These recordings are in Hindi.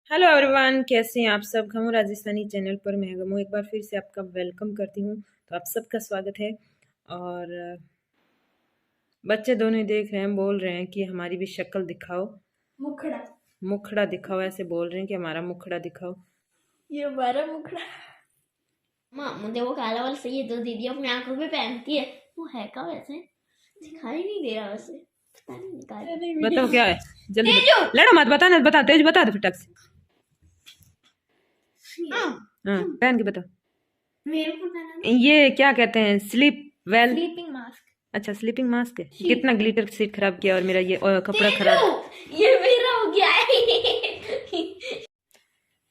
हेलो एवरीवन, कैसे हैं आप सब। गमू राजस्थानी चैनल पर मैं गमू एक बार फिर से आपका वेलकम करती हूँ। तो आप सबका स्वागत है। और बच्चे दोनों ही देख रहे हैं, बोल रहे हैं कि हमारी भी शक्ल दिखाओ, मुखड़ा। मुखड़ा दिखाओ। ऐसे बोल रहे हैं कि हमारा मुखड़ा दिखाओ। ये हमारा मुखड़ा। माँ मुझे वो काला वाला चाहिए जो दीदी अपनी आंखों पे पहनती है। वो है का वैसे दिखाई नहीं दे रहा वैसे। पता नहीं निकाल बताओ क्या है, जल्दी तेजू। लड़ो मत, बता ना, बता तेज, बता दो फटक से। हाँ, हाँ, पहन के बताओ। मेरे को पहना ये क्या कहते हैं, स्लीप वेल। Sleeping mask. अच्छा, स्लीपिंग मास्क है। शी। कितना ग्लिटर सीट खराब किया, और मेरा ये कपड़ा खराब। तेजू ये मेरा हो गया है।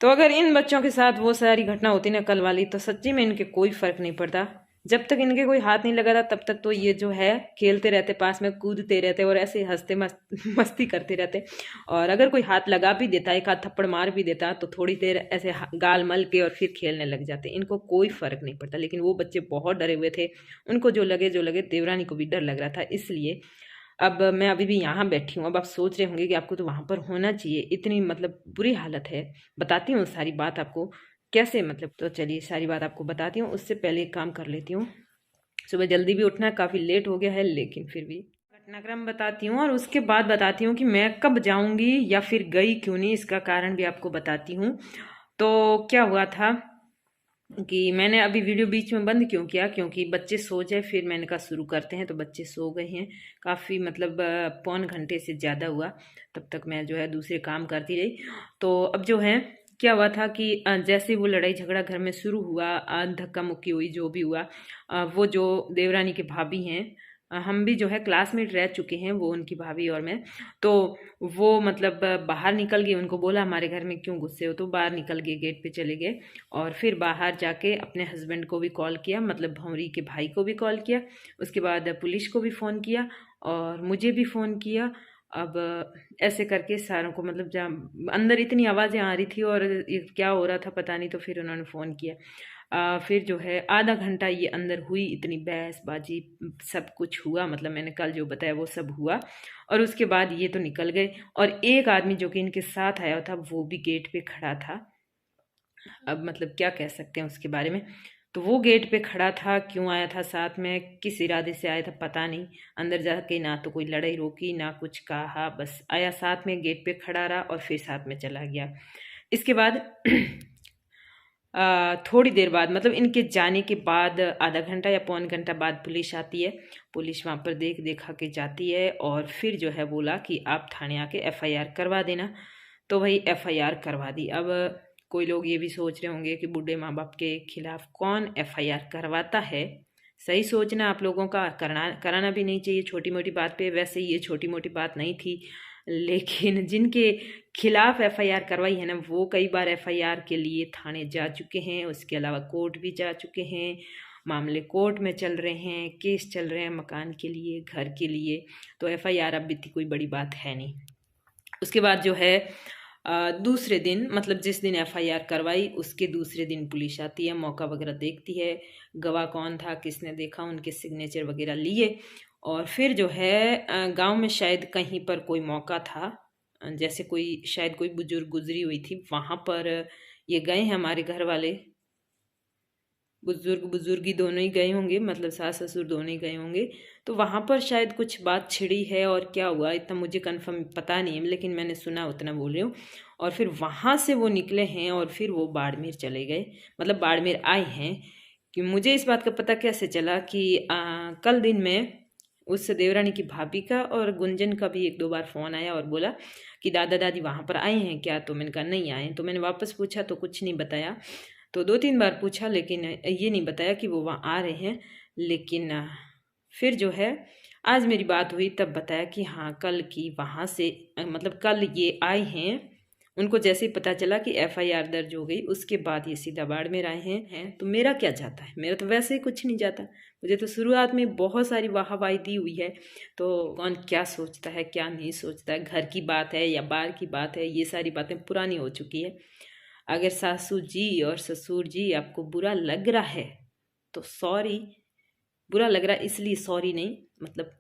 तो अगर इन बच्चों के साथ वो सारी घटना होती ना कल वाली, तो सच्ची में इनके कोई फर्क नहीं पड़ता। जब तक इनके कोई हाथ नहीं लगा था तब तक तो ये जो है खेलते रहते, पास में कूदते रहते और ऐसे हंसते मस्ती करते रहते। और अगर कोई हाथ लगा भी देता, एक हाथ थप्पड़ मार भी देता, तो थोड़ी देर ऐसे गाल मल के और फिर खेलने लग जाते। इनको कोई फर्क नहीं पड़ता। लेकिन वो बच्चे बहुत डरे हुए थे। उनको जो लगे देवरानी को भी डर लग रहा था। इसलिए अब मैं अभी भी यहाँ बैठी हूँ। अब आप सोच रहे होंगे कि आपको तो वहां पर होना चाहिए, इतनी मतलब बुरी हालत है। बताती हूँ सारी बात आपको कैसे, मतलब तो चलिए सारी बात आपको बताती हूँ। उससे पहले एक काम कर लेती हूँ। सुबह जल्दी भी उठना है, काफ़ी लेट हो गया है, लेकिन फिर भी घटनाक्रम बताती हूँ। और उसके बाद बताती हूँ कि मैं कब जाऊँगी या फिर गई क्यों नहीं, इसका कारण भी आपको बताती हूँ। तो क्या हुआ था कि मैंने अभी वीडियो बीच में बंद क्यों किया, क्योंकि बच्चे सो जाए, फिर मैंने कहा शुरू करते हैं। तो बच्चे सो गए हैं काफ़ी, मतलब पौन घंटे से ज़्यादा हुआ। तब तक मैं जो है दूसरे काम करती रही। तो अब जो है क्या हुआ था कि जैसे वो लड़ाई झगड़ा घर में शुरू हुआ, धक्का मुक्की हुई, जो भी हुआ, वो जो देवरानी के भाभी हैं, हम भी जो है क्लासमेट रह चुके हैं, वो उनकी भाभी और मैं। तो वो मतलब बाहर निकल गई। उनको बोला हमारे घर में क्यों गुस्से हो, तो बाहर निकल गए, गेट पे चले गए। और फिर बाहर जाके अपने हस्बैंड को भी कॉल किया, मतलब भंवरी के भाई को भी कॉल किया। उसके बाद पुलिस को भी फ़ोन किया और मुझे भी फ़ोन किया। अब ऐसे करके सारों को, मतलब जहाँ अंदर इतनी आवाज़ें आ रही थी और ये क्या हो रहा था पता नहीं, तो फिर उन्होंने फ़ोन किया। फिर जो है आधा घंटा ये अंदर हुई, इतनी बहसबाजी, सब कुछ हुआ, मतलब मैंने कल जो बताया वो सब हुआ। और उसके बाद ये तो निकल गए। और एक आदमी जो कि इनके साथ आया था वो भी गेट पे खड़ा था। अब मतलब क्या कह सकते हैं उसके बारे में। तो वो गेट पे खड़ा था, क्यों आया था साथ में, किस इरादे से आया था पता नहीं। अंदर जाके ना तो कोई लड़ाई रोकी ना कुछ कहा, बस आया साथ में, गेट पे खड़ा रहा और फिर साथ में चला गया। इसके बाद थोड़ी देर बाद, मतलब इनके जाने के बाद आधा घंटा या पौन घंटा बाद पुलिस आती है। पुलिस वहाँ पर देख देखा के जाती है और फिर जो है बोला कि आप थाने आके एफआईआर करवा देना। तो वही एफआईआर करवा दी। अब कोई लोग ये भी सोच रहे होंगे कि बूढ़े माँ बाप के खिलाफ कौन एफआईआर करवाता है। सही सोचना आप लोगों का, करना कराना भी नहीं चाहिए छोटी मोटी बात पे। वैसे ये छोटी मोटी बात नहीं थी, लेकिन जिनके खिलाफ एफआईआर करवाई है ना, वो कई बार एफआईआर के लिए थाने जा चुके हैं। उसके अलावा कोर्ट भी जा चुके हैं, मामले कोर्ट में चल रहे हैं, केस चल रहे हैं मकान के लिए, घर के लिए। तो एफआईआर अब इतनी कोई बड़ी बात है नहीं। उसके बाद जो है दूसरे दिन, मतलब जिस दिन एफआईआर करवाई उसके दूसरे दिन पुलिस आती है, मौका वगैरह देखती है, गवाह कौन था, किसने देखा, उनके सिग्नेचर वगैरह लिए। और फिर जो है गांव में शायद कहीं पर कोई मौका था, जैसे कोई शायद कोई बुजुर्ग गुजरी हुई थी, वहां पर ये गए हैं हमारे घर वाले। बुजुर्ग बुजुर्गी दोनों ही गए होंगे, मतलब सास ससुर दोनों ही गए होंगे। तो वहां पर शायद कुछ बात छिड़ी है, और क्या हुआ इतना मुझे कंफर्म पता नहीं है, लेकिन मैंने सुना उतना बोल रही हूँ। और फिर वहां से वो निकले हैं और फिर वो बाड़मेर चले गए, मतलब बाड़मेर आए हैं। कि मुझे इस बात का पता कैसे चला कि कल दिन में उस देवरानी की भाभी का और गुंजन का भी एक दो बार फ़ोन आया और बोला कि दादा दादी वहाँ पर आए हैं क्या। तो मैंने कहा नहीं आए। तो मैंने वापस पूछा तो कुछ नहीं बताया। तो दो तीन बार पूछा, लेकिन ये नहीं बताया कि वो वहाँ आ रहे हैं। लेकिन फिर जो है आज मेरी बात हुई तब बताया कि हाँ कल की वहाँ से, मतलब कल ये आए हैं। उनको जैसे ही पता चला कि एफआईआर दर्ज हो गई, उसके बाद ये सीधा बाड़मेर आए हैं। तो मेरा क्या जाता है, मेरा तो वैसे ही कुछ नहीं जाता। मुझे तो शुरुआत में बहुत सारी वाहवाही दी हुई है। तो कौन क्या सोचता है क्या नहीं सोचता है, घर की बात है या बाहर की बात है, ये सारी बातें पुरानी हो चुकी है। अगर सासू जी और ससुर जी आपको बुरा लग रहा है तो सॉरी। बुरा लग रहा है इसलिए सॉरी नहीं, मतलब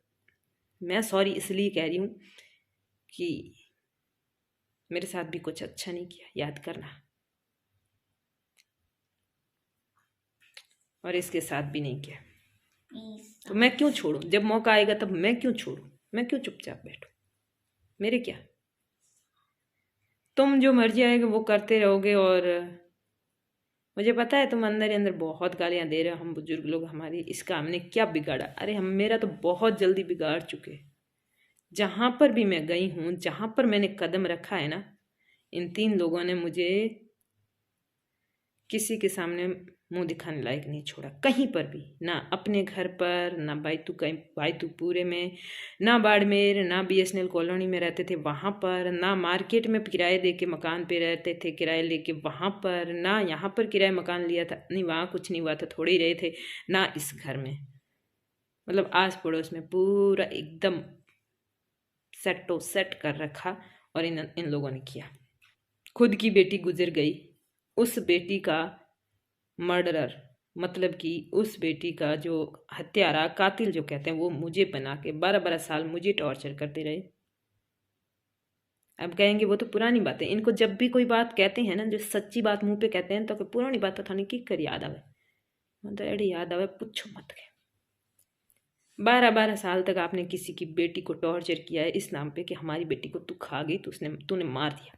मैं सॉरी इसलिए कह रही हूँ कि मेरे साथ भी कुछ अच्छा नहीं किया, याद करना। और इसके साथ भी नहीं किया, तो मैं क्यों छोड़ूं? जब मौका आएगा तब मैं क्यों छोड़ूं? मैं क्यों चुपचाप बैठूं? मेरे क्या, तुम जो मर्जी आएगा वो करते रहोगे। और मुझे पता है तुम अंदर ही अंदर बहुत गालियां दे रहे हो, हम बुजुर्ग लोग, हमारी इसका हमने क्या बिगाड़ा? अरे हम, मेरा तो बहुत जल्दी बिगाड़ चुके। जहां पर भी मैं गई हूं, जहां पर मैंने कदम रखा है ना, इन 3 लोगों ने मुझे किसी के सामने मुंह दिखाने लायक नहीं छोड़ा, कहीं पर भी ना। अपने घर पर ना, भाईतूपुरे में ना, बाड़मेर ना, BSNL कॉलोनी में रहते थे वहाँ पर ना, मार्केट में किराए दे के मकान पे रहते थे, किराए लेके वहाँ पर ना, यहाँ पर किराए मकान लिया था, नहीं वहाँ कुछ नहीं हुआ था, थोड़े ही रहे थे ना, इस घर में। मतलब आस पड़ोस में पूरा एकदम सेटो सेट कर रखा। और इन लोगों ने किया। खुद की बेटी गुजर गई, उस बेटी का मर्डरर, मतलब कि उस बेटी का जो हत्यारा, कातिल जो कहते हैं, वो मुझे बना के 12-12 साल मुझे टॉर्चर करते रहे। अब कहेंगे वो तो पुरानी बात है। इनको जब भी कोई बात कहते हैं ना, जो सच्ची बात मुंह पे कहते हैं, तो पुरानी बात थाने की कर याद आवे, मतलब एडी याद आवे पूछो मत के। 12-12 साल तक आपने किसी की बेटी को टॉर्चर किया है इस नाम पे कि हमारी बेटी को तू खा गई, तो तूने मार दिया।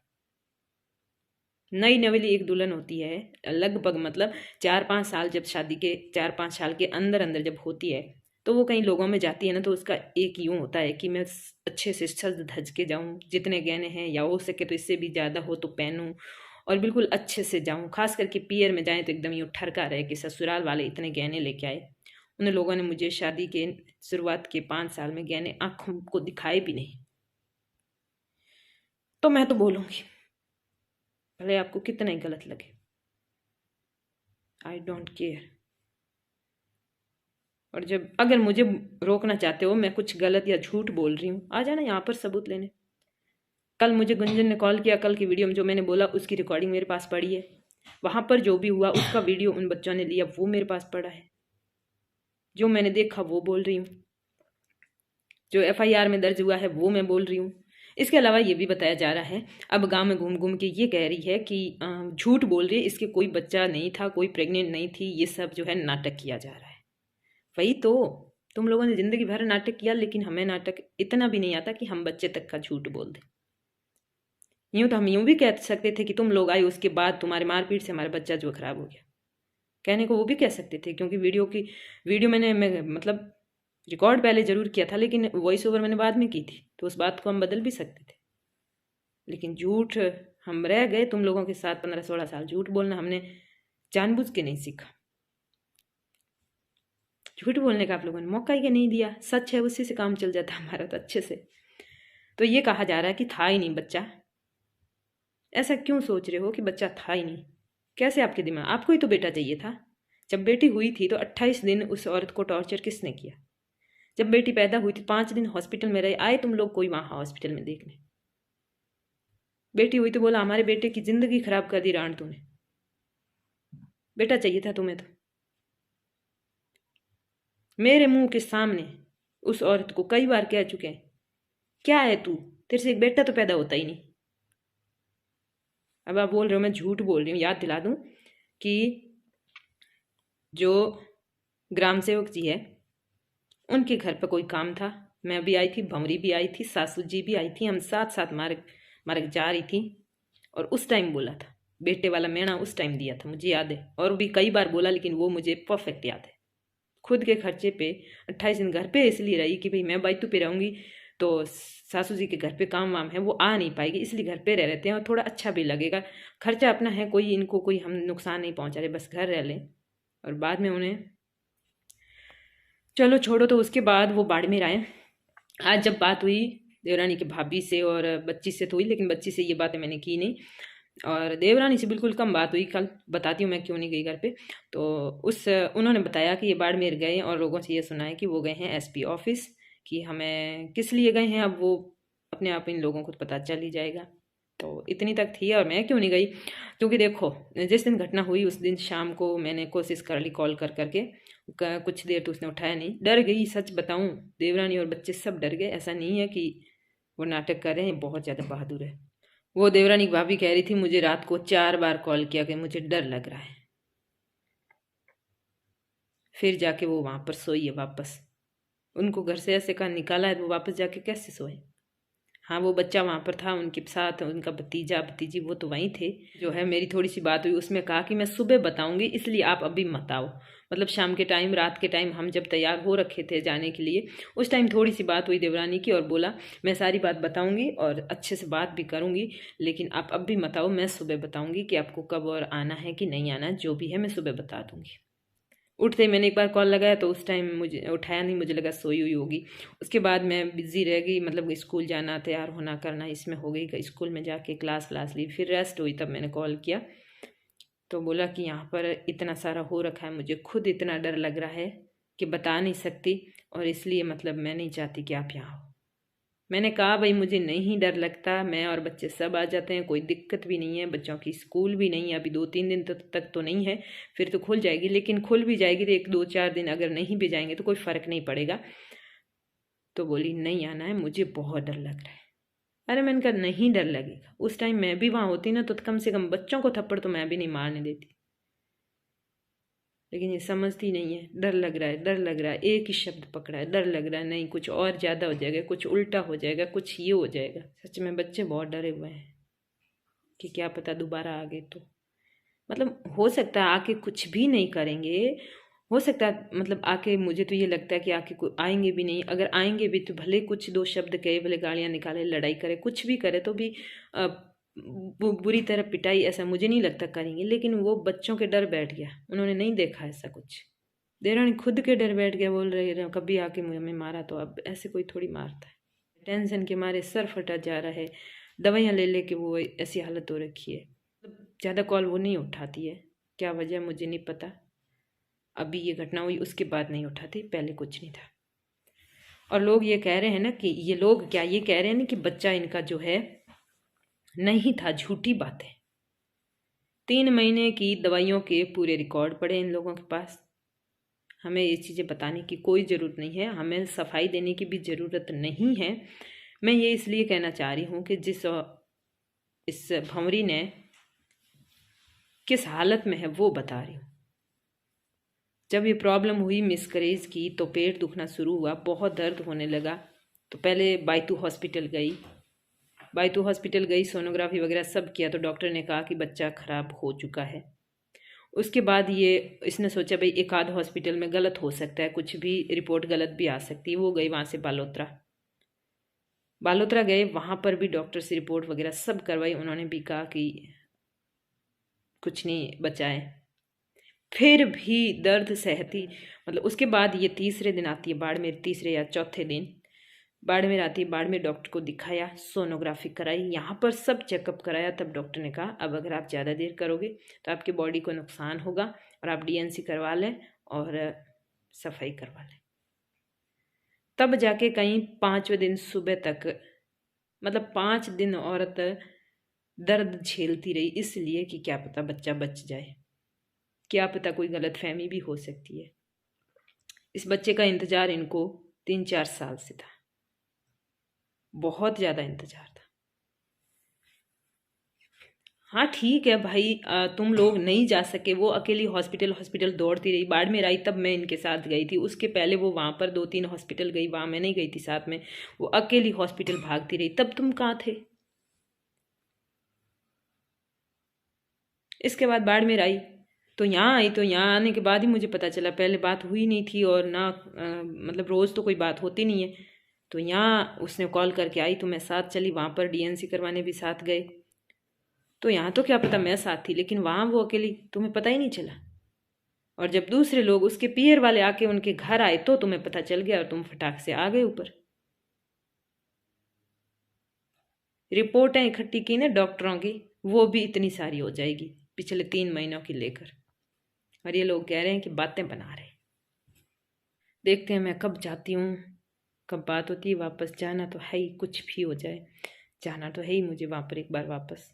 नई नवेली एक दुल्हन होती है लगभग, मतलब 4-5 साल, जब शादी के 4-5 साल के अंदर अंदर जब होती है, तो वो कई लोगों में जाती है ना, तो उसका एक यूं होता है कि मैं अच्छे से सज धज के जाऊं, जितने गहने हैं या हो सके तो इससे भी ज़्यादा हो तो पहनूं, और बिल्कुल अच्छे से जाऊं। खास करके पियर में जाएं तो एकदम यूं ठरका रहे कि ससुराल वाले इतने गहने लेके आए। उन लोगों ने मुझे शादी के शुरुआत के 5 साल में गहने आंखों को दिखाए भी नहीं। तो मैं तो बोलूंगी, भले आपको कितना ही गलत लगे, आई डोंट केयर। और जब अगर मुझे रोकना चाहते हो, मैं कुछ गलत या झूठ बोल रही हूँ, आ जाना यहाँ पर सबूत लेने। कल मुझे गुंजन ने कॉल किया, कल की वीडियो में जो मैंने बोला उसकी रिकॉर्डिंग मेरे पास पड़ी है। वहाँ पर जो भी हुआ उसका वीडियो उन बच्चों ने लिया, वो मेरे पास पड़ा है। जो मैंने देखा वो बोल रही हूँ, जो FIR में दर्ज हुआ है वो मैं बोल रही हूँ। इसके अलावा ये भी बताया जा रहा है, अब गांव में घूम घूम के ये कह रही है कि झूठ बोल रही है, इसके कोई बच्चा नहीं था, कोई प्रेग्नेंट नहीं थी, ये सब जो है नाटक किया जा रहा है। वही तो, तुम लोगों ने जिंदगी भर नाटक किया, लेकिन हमें नाटक इतना भी नहीं आता कि हम बच्चे तक का झूठ बोल दें। यूं तो हम यूं भी कह सकते थे कि तुम लोग आए उसके बाद तुम्हारे मारपीट से हमारा बच्चा जो खराब हो गया, कहने को वो भी कह सकते थे, क्योंकि वीडियो मैं मतलब रिकॉर्ड पहले जरूर किया था, लेकिन वॉइस ओवर मैंने बाद में की थी, तो उस बात को हम बदल भी सकते थे। लेकिन झूठ हम रह गए तुम लोगों के साथ, 15-16 साल झूठ बोलना हमने जानबूझ के नहीं सीखा। झूठ बोलने का आप लोगों ने मौका ही नहीं दिया, सच है उसी से काम चल जाता हमारा तो अच्छे से। तो ये कहा जा रहा है कि था ही नहीं बच्चा। ऐसा क्यों सोच रहे हो कि बच्चा था ही नहीं? कैसे आपके दिमाग, आपको ही तो बेटा चाहिए था। जब बेटी हुई थी तो 28 दिन उस औरत को टॉर्चर किसने किया? जब बेटी पैदा हुई थी 5 दिन हॉस्पिटल में रहे, आए तुम लोग कोई वहां हॉस्पिटल में देखने? बेटी हुई तो बोला हमारे बेटे की जिंदगी खराब कर दी राण तूने। बेटा चाहिए था तुम्हें तो। मेरे मुंह के सामने उस औरत को कई बार कह चुके हैं, क्या है तू, तेरे से एक बेटा तो पैदा होता ही नहीं। अब आप बोल रहे हो मैं झूठ बोल रही हूँ। याद दिला दूं कि जो ग्राम सेवक जी है, उनके घर पर कोई काम था, मैं भी आई थी, भंवरी भी आई थी, सासू जी भी आई थी, हम साथ साथ मार्ग जा रही थी। और उस टाइम बोला था, बेटे वाला मेणा उस टाइम दिया था, मुझे याद है। और भी कई बार बोला, लेकिन वो मुझे परफेक्ट याद है। खुद के खर्चे पे 28 दिन घर पे इसलिए रही कि भाई मैं बाइतू पे रहूँगी तो सासू जी के घर पे काम वाम है वो आ नहीं पाएगी, इसलिए घर पे रह रहते हैं और थोड़ा अच्छा भी लगेगा। खर्चा अपना है, कोई इनको कोई हम नुकसान नहीं पहुंचा रहे, बस घर रह लें। और बाद में उन्हें चलो छोड़ो। तो उसके बाद वो बाड़मेर आए। आज जब बात हुई देवरानी के भाभी से और बच्ची से तो हुई, लेकिन बच्ची से ये बातें मैंने की नहीं, और देवरानी से बिल्कुल कम बात हुई। कल बताती हूँ मैं क्यों नहीं गई घर पे। तो उन्होंने बताया कि ये बाड़मेर गए और लोगों से ये सुना है कि वो गए हैं SP ऑफिस, कि हमें किस लिए गए हैं अब वो अपने आप इन लोगों को तो पता चल ही जाएगा। तो इतनी तक थी। और मैं क्यों नहीं गई, क्योंकि देखो जिस दिन घटना हुई उस दिन शाम को मैंने कोशिश कर ली कॉल कर करके, कुछ देर तो उसने उठाया नहीं। डर गई, सच बताऊं, देवरानी और बच्चे सब डर गए। ऐसा नहीं है कि वो नाटक कर रहे हैं, बहुत ज़्यादा बहादुर है। वो देवरानी की भाभी कह रही थी मुझे रात को 4 बार कॉल किया कि मुझे डर लग रहा है। फिर जाके वो वहां पर सोई है वापस। उनको घर से ऐसे कहा निकाला है तो वो वापस जाके कैसे सोए। हाँ वो बच्चा वहां पर था उनके साथ, उनका भतीजा भतीजी वो तो वहीं थे। जो है मेरी थोड़ी सी बात हुई, उसमें कहा कि मैं सुबह बताऊंगी इसलिए आप अभी मत आओ। मतलब शाम के टाइम, रात के टाइम हम जब तैयार हो रखे थे जाने के लिए, उस टाइम थोड़ी सी बात हुई देवरानी की और बोला मैं सारी बात बताऊंगी और अच्छे से बात भी करूंगी, लेकिन आप अब भी मत आओ, मैं सुबह बताऊंगी कि आपको कब और आना है कि नहीं आना, जो भी है मैं सुबह बता दूंगी। उठते ही मैंने एक बार कॉल लगाया तो उस टाइम मुझे उठाया नहीं, मुझे लगा सोई हुई होगी। उसके बाद मैं बिज़ी रह गई, मतलब स्कूल जाना, तैयार होना करना, इसमें हो गई। स्कूल में जाके क्लास ली, फिर रेस्ट हुई, तब मैंने कॉल किया। तो बोला कि यहाँ पर इतना सारा हो रखा है, मुझे खुद इतना डर लग रहा है कि बता नहीं सकती, और इसलिए मतलब मैं नहीं चाहती कि आप यहाँ हो। मैंने कहा भाई मुझे नहीं डर लगता, मैं और बच्चे सब आ जाते हैं, कोई दिक्कत भी नहीं है, बच्चों की स्कूल भी नहीं है अभी 2-3 दिन तक तो नहीं है, फिर तो खुल जाएगी, लेकिन खुल भी जाएगी तो 1-2-4 दिन अगर नहीं भी जाएंगे तो कोई फ़र्क नहीं पड़ेगा। तो बोली नहीं आना है, मुझे बहुत डर लग रहा है। अरे मैंने कहा नहीं डर लगेगा, उस टाइम मैं भी वहाँ होती ना तो कम से कम बच्चों को थप्पड़ तो मैं भी नहीं मारने देती, लेकिन ये समझती नहीं है। डर लग रहा है, डर लग रहा है, एक ही शब्द पकड़ा है, डर लग रहा है, नहीं कुछ और ज़्यादा हो जाएगा, कुछ उल्टा हो जाएगा, कुछ ये हो जाएगा। सच में बच्चे बहुत डरे हुए हैं कि क्या पता दोबारा आ गए तो। मतलब हो सकता है आके कुछ भी नहीं करेंगे, हो सकता है मतलब आके, मुझे तो ये लगता है कि आके आएंगे भी नहीं, अगर आएंगे भी तो भले कुछ दो शब्द कहे, भले गालियाँ निकाले, लड़ाई करे, कुछ भी करे तो भी बुरी तरह पिटाई ऐसा मुझे नहीं लगता करेंगे। लेकिन वो बच्चों के डर बैठ गया, उन्होंने नहीं देखा ऐसा कुछ। देवरानी खुद के डर बैठ गया, बोल रहे कभी आके मुझे हमें मारा तो अब ऐसे कोई थोड़ी मारता है। टेंशन के मारे सर फटा जा रहा है, दवाइयाँ ले लेके वो ऐसी हालत हो रखी है। ज़्यादा कॉल वो नहीं उठाती है, क्या वजह मुझे नहीं पता। अभी ये घटना हुई उसके बाद नहीं उठाती, पहले कुछ नहीं था। और लोग ये कह रहे हैं ना कि ये लोग क्या ये कह रहे हैं ना कि बच्चा इनका जो है नहीं था, झूठी बात है। 3 महीने की दवाइयों के पूरे रिकॉर्ड पड़े इन लोगों के पास। हमें ये चीज़ें बताने की कोई ज़रूरत नहीं है, हमें सफाई देने की भी ज़रूरत नहीं है। मैं ये इसलिए कहना चाह रही हूँ कि इस भंवरी ने किस हालत में है वो बता रही हूँ। जब ये प्रॉब्लम हुई मिसकरेज की तो पेट दुखना शुरू हुआ, बहुत दर्द होने लगा, तो पहले बायतू हॉस्पिटल गई, सोनोग्राफी वगैरह सब किया, तो डॉक्टर ने कहा कि बच्चा ख़राब हो चुका है। उसके बाद ये इसने सोचा भाई एक आध हॉस्पिटल में गलत हो सकता है, कुछ भी रिपोर्ट गलत भी आ सकती है। वो गई वहाँ से बालोतरा गए, वहाँ पर भी डॉक्टर से रिपोर्ट वगैरह सब करवाई, उन्होंने भी कहा कि कुछ नहीं बचा है। फिर भी दर्द सहती, मतलब उसके बाद ये तीसरे दिन आती है बाड़मेर, तीसरे या चौथे दिन बाड़मेर आती है। बाड़मेर डॉक्टर को दिखाया, सोनोग्राफी कराई, यहाँ पर सब चेकअप कराया, तब डॉक्टर ने कहा अब अगर आप ज़्यादा देर करोगे तो आपकी बॉडी को नुकसान होगा और आप डीएनसी करवा लें और सफाई करवा लें। तब जाके कहीं 5वें दिन सुबह तक, मतलब 5 दिन औरत दर्द झेलती रही, इसलिए कि क्या पता बच्चा बच जाए, क्या पता कोई गलत फहमी भी हो सकती है। इस बच्चे का इंतज़ार इनको 3-4 साल से था, बहुत ज़्यादा इंतज़ार था। हाँ ठीक है भाई, तुम लोग नहीं जा सके, वो अकेली हॉस्पिटल दौड़ती रही। बाड़मेर आई तब मैं इनके साथ गई थी, उसके पहले वो वहाँ पर 2-3 हॉस्पिटल गई, वहाँ मैं नहीं गई थी साथ में, वो अकेली हॉस्पिटल भागती रही, तब तुम कहाँ थे। इसके बाद बाड़मेर आई, तो यहाँ आई, तो यहाँ आने के बाद ही मुझे पता चला, पहले बात हुई नहीं थी और ना मतलब रोज़ तो कोई बात होती नहीं है। तो यहाँ उसने कॉल करके आई तो मैं साथ चली, वहाँ पर डीएनसी करवाने भी साथ गए। तो यहाँ तो क्या पता मैं साथ थी, लेकिन वहाँ वो अकेली, तुम्हें पता ही नहीं चला। और जब दूसरे लोग उसके पियर वाले आके उनके घर आए तो तुम्हें पता चल गया और तुम फटाक से आ गए ऊपर। रिपोर्टें इकट्ठी की ना डॉक्टरों की, वो भी इतनी सारी हो जाएगी पिछले 3 महीनों की लेकर, और ये लोग कह रहे हैं कि बातें बना रहे। देखते हैं मैं कब जाती हूँ, कब बात होती है। वापस जाना तो है ही, कुछ भी हो जाए जाना तो है ही मुझे वहाँ पर एक बार वापस।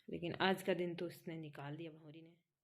लेकिन आज का दिन तो उसने निकाल दिया भौरी ने।